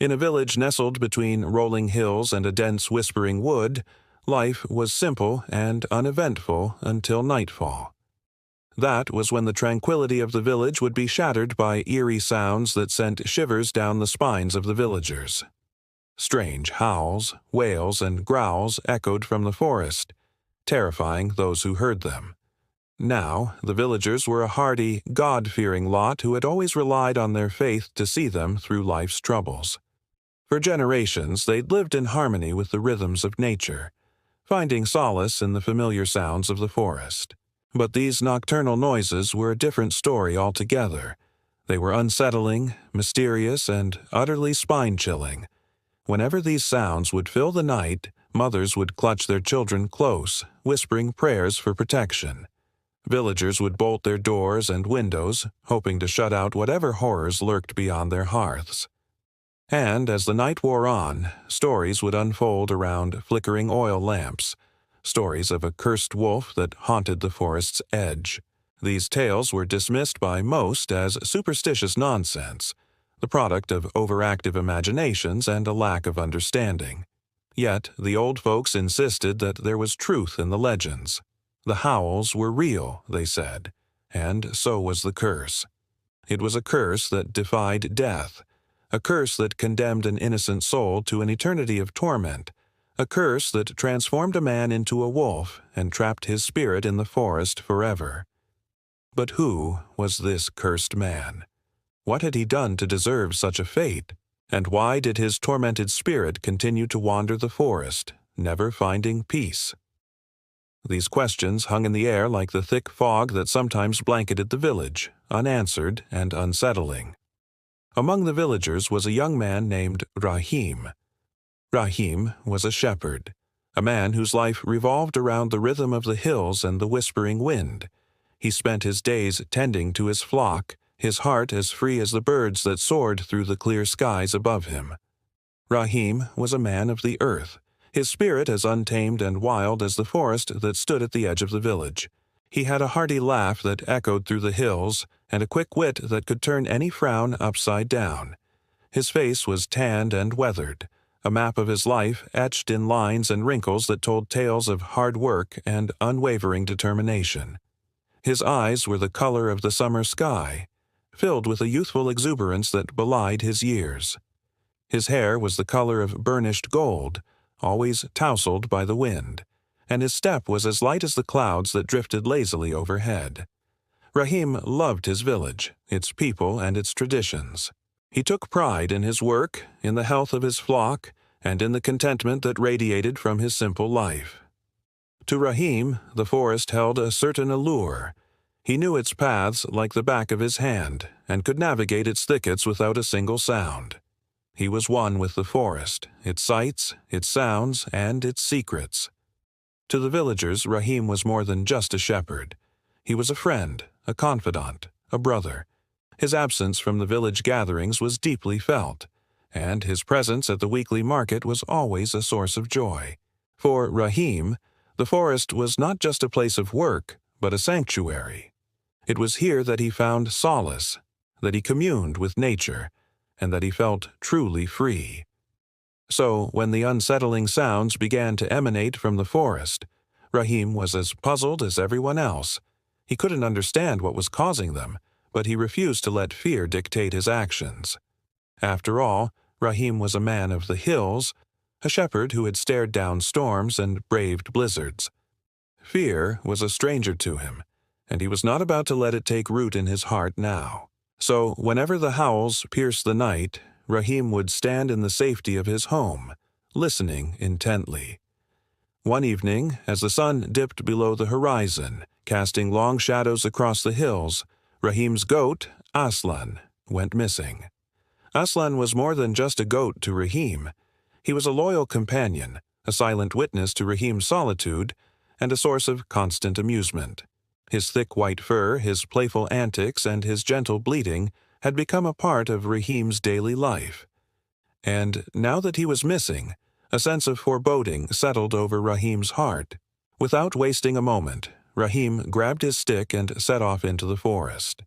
In a village nestled between rolling hills and a dense whispering wood, life was simple and uneventful until nightfall. That was when the tranquility of the village would be shattered by eerie sounds that sent shivers down the spines of the villagers. Strange howls, wails, and growls echoed from the forest, terrifying those who heard them. Now, the villagers were a hardy, God-fearing lot who had always relied on their faith to see them through life's troubles. For generations, they'd lived in harmony with the rhythms of nature, finding solace in the familiar sounds of the forest. But these nocturnal noises were a different story altogether. They were unsettling, mysterious, and utterly spine-chilling. Whenever these sounds would fill the night, mothers would clutch their children close, whispering prayers for protection. Villagers would bolt their doors and windows, hoping to shut out whatever horrors lurked beyond their hearths. And as the night wore on, stories would unfold around flickering oil lamps, stories of a cursed wolf that haunted the forest's edge. These tales were dismissed by most as superstitious nonsense, the product of overactive imaginations and a lack of understanding. Yet the old folks insisted that there was truth in the legends. The howls were real, they said, and so was the curse. It was a curse that defied death, a curse that condemned an innocent soul to an eternity of torment, a curse that transformed a man into a wolf and trapped his spirit in the forest forever. But who was this cursed man? What had he done to deserve such a fate? And why did his tormented spirit continue to wander the forest, never finding peace? These questions hung in the air like the thick fog that sometimes blanketed the village, unanswered and unsettling. Among the villagers was a young man named Rahim. Rahim was a shepherd, a man whose life revolved around the rhythm of the hills and the whispering wind. He spent his days tending to his flock, his heart as free as the birds that soared through the clear skies above him. Rahim was a man of the earth, his spirit as untamed and wild as the forest that stood at the edge of the village. He had a hearty laugh that echoed through the hills, and a quick wit that could turn any frown upside down. His face was tanned and weathered, a map of his life etched in lines and wrinkles that told tales of hard work and unwavering determination. His eyes were the color of the summer sky, filled with a youthful exuberance that belied his years. His hair was the color of burnished gold, always tousled by the wind, and his step was as light as the clouds that drifted lazily overhead. Rahim loved his village, its people, and its traditions. He took pride in his work, in the health of his flock, and in the contentment that radiated from his simple life. To Rahim, the forest held a certain allure. He knew its paths like the back of his hand, and could navigate its thickets without a single sound. He was one with the forest, its sights, its sounds, and its secrets. To the villagers, Rahim was more than just a shepherd. He was a friend, a confidant, a brother. His absence from the village gatherings was deeply felt, and his presence at the weekly market was always a source of joy. For Rahim, the forest was not just a place of work, but a sanctuary. It was here that he found solace, that he communed with nature, and that he felt truly free. So, when the unsettling sounds began to emanate from the forest, Rahim was as puzzled as everyone else. He couldn't understand what was causing them, but he refused to let fear dictate his actions. After all, Rahim was a man of the hills, a shepherd who had stared down storms and braved blizzards. Fear was a stranger to him, and he was not about to let it take root in his heart now. So, whenever the howls pierced the night, Rahim would stand in the safety of his home, listening intently. One evening, as the sun dipped below the horizon, casting long shadows across the hills, Rahim's goat, Aslan, went missing. Aslan was more than just a goat to Rahim. He was a loyal companion, a silent witness to Rahim's solitude, and a source of constant amusement. His thick white fur, his playful antics, and his gentle bleating had become a part of Rahim's daily life. And now that he was missing, a sense of foreboding settled over Rahim's heart. Without wasting a moment, Rahim grabbed his stick and set off into the forest.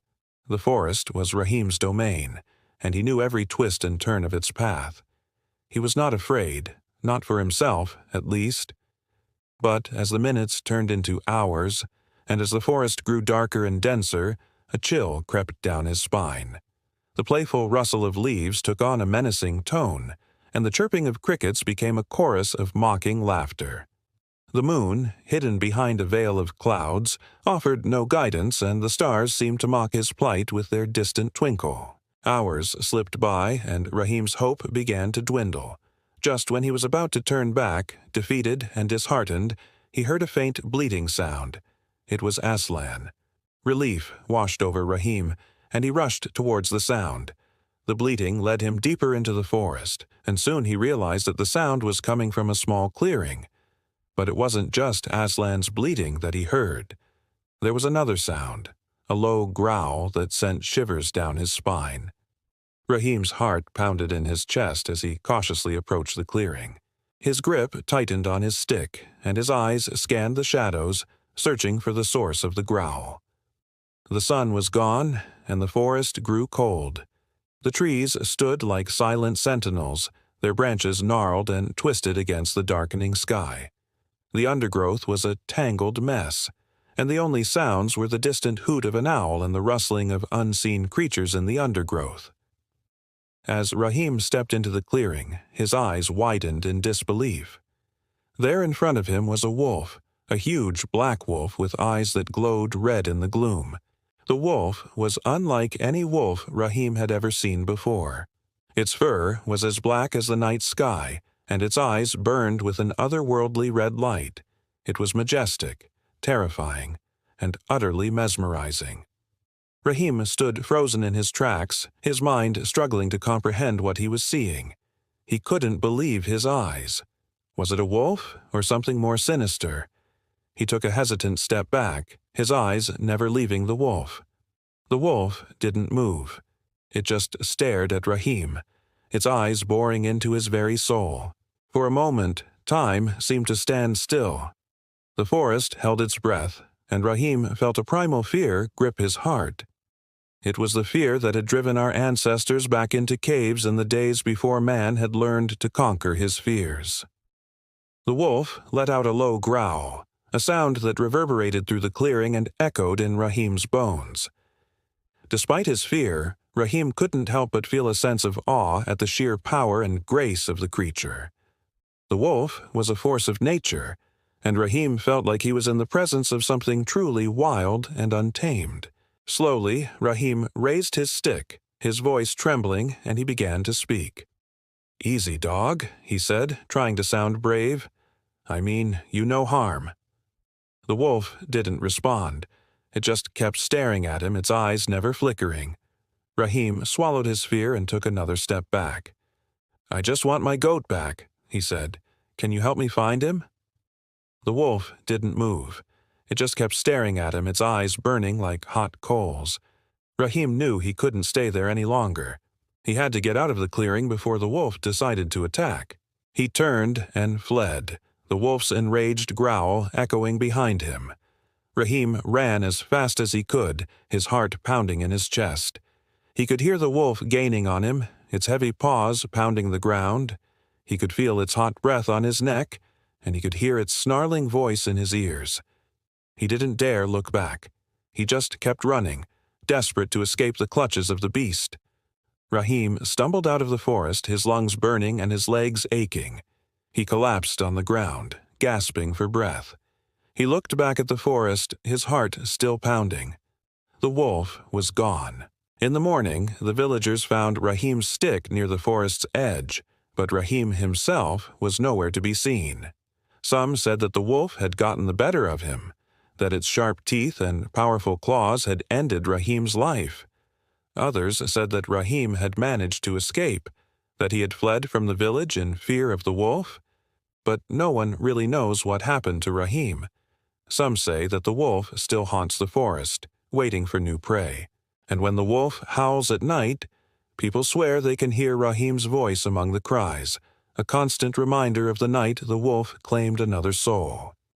The forest was Rahim's domain, and he knew every twist and turn of its path. He was not afraid, not for himself, at least. But as the minutes turned into hours, and as the forest grew darker and denser, a chill crept down his spine. The playful rustle of leaves took on a menacing tone, and the chirping of crickets became a chorus of mocking laughter. The moon, hidden behind a veil of clouds, offered no guidance, and the stars seemed to mock his plight with their distant twinkle. Hours slipped by, and Rahim's hope began to dwindle. Just when he was about to turn back, defeated and disheartened, he heard a faint bleating sound. It was Aslan. Relief washed over Rahim, and he rushed towards the sound. The bleating led him deeper into the forest, and soon he realized that the sound was coming from a small clearing. But it wasn't just Aslan's bleating that he heard. There was another sound, a low growl that sent shivers down his spine. Rahim's heart pounded in his chest as he cautiously approached the clearing. His grip tightened on his stick, and his eyes scanned the shadows, searching for the source of the growl. The sun was gone, and the forest grew cold. The trees stood like silent sentinels, their branches gnarled and twisted against the darkening sky. The undergrowth was a tangled mess, and the only sounds were the distant hoot of an owl and the rustling of unseen creatures in the undergrowth. As Rahim stepped into the clearing, his eyes widened in disbelief. There in front of him was a wolf, a huge black wolf with eyes that glowed red in the gloom. The wolf was unlike any wolf Rahim had ever seen before. Its fur was as black as the night sky, and its eyes burned with an otherworldly red light. It was majestic, terrifying, and utterly mesmerizing. Rahim stood frozen in his tracks, his mind struggling to comprehend what he was seeing. He couldn't believe his eyes. Was it a wolf or something more sinister? He took a hesitant step back, his eyes never leaving the wolf. The wolf didn't move. It just stared at Rahim, its eyes boring into his very soul. For a moment, time seemed to stand still. The forest held its breath, and Rahim felt a primal fear grip his heart. It was the fear that had driven our ancestors back into caves in the days before man had learned to conquer his fears. The wolf let out a low growl, a sound that reverberated through the clearing and echoed in Rahim's bones. Despite his fear, Rahim couldn't help but feel a sense of awe at the sheer power and grace of the creature. The wolf was a force of nature, and Rahim felt like he was in the presence of something truly wild and untamed. Slowly, Rahim raised his stick, his voice trembling, and he began to speak. "Easy, dog," he said, trying to sound brave. "I mean, you no harm." The wolf didn't respond. It just kept staring at him, its eyes never flickering. Rahim swallowed his fear and took another step back. "I just want my goat back," he said. "Can you help me find him?" The wolf didn't move. It just kept staring at him, its eyes burning like hot coals. Rahim knew he couldn't stay there any longer. He had to get out of the clearing before the wolf decided to attack. He turned and fled, the wolf's enraged growl echoing behind him. Rahim ran as fast as he could, his heart pounding in his chest. He could hear the wolf gaining on him, its heavy paws pounding the ground. He could feel its hot breath on his neck, and he could hear its snarling voice in his ears. He didn't dare look back. He just kept running, desperate to escape the clutches of the beast. Rahim stumbled out of the forest, his lungs burning and his legs aching. He collapsed on the ground, gasping for breath. He looked back at the forest, his heart still pounding. The wolf was gone. In the morning, the villagers found Rahim's stick near the forest's edge, but Rahim himself was nowhere to be seen. Some said that the wolf had gotten the better of him, that its sharp teeth and powerful claws had ended Rahim's life. Others said that Rahim had managed to escape, that he had fled from the village in fear of the wolf. But no one really knows what happened to Rahim. Some say that the wolf still haunts the forest, waiting for new prey. And when the wolf howls at night, people swear they can hear Rahim's voice among the cries, a constant reminder of the night the wolf claimed another soul.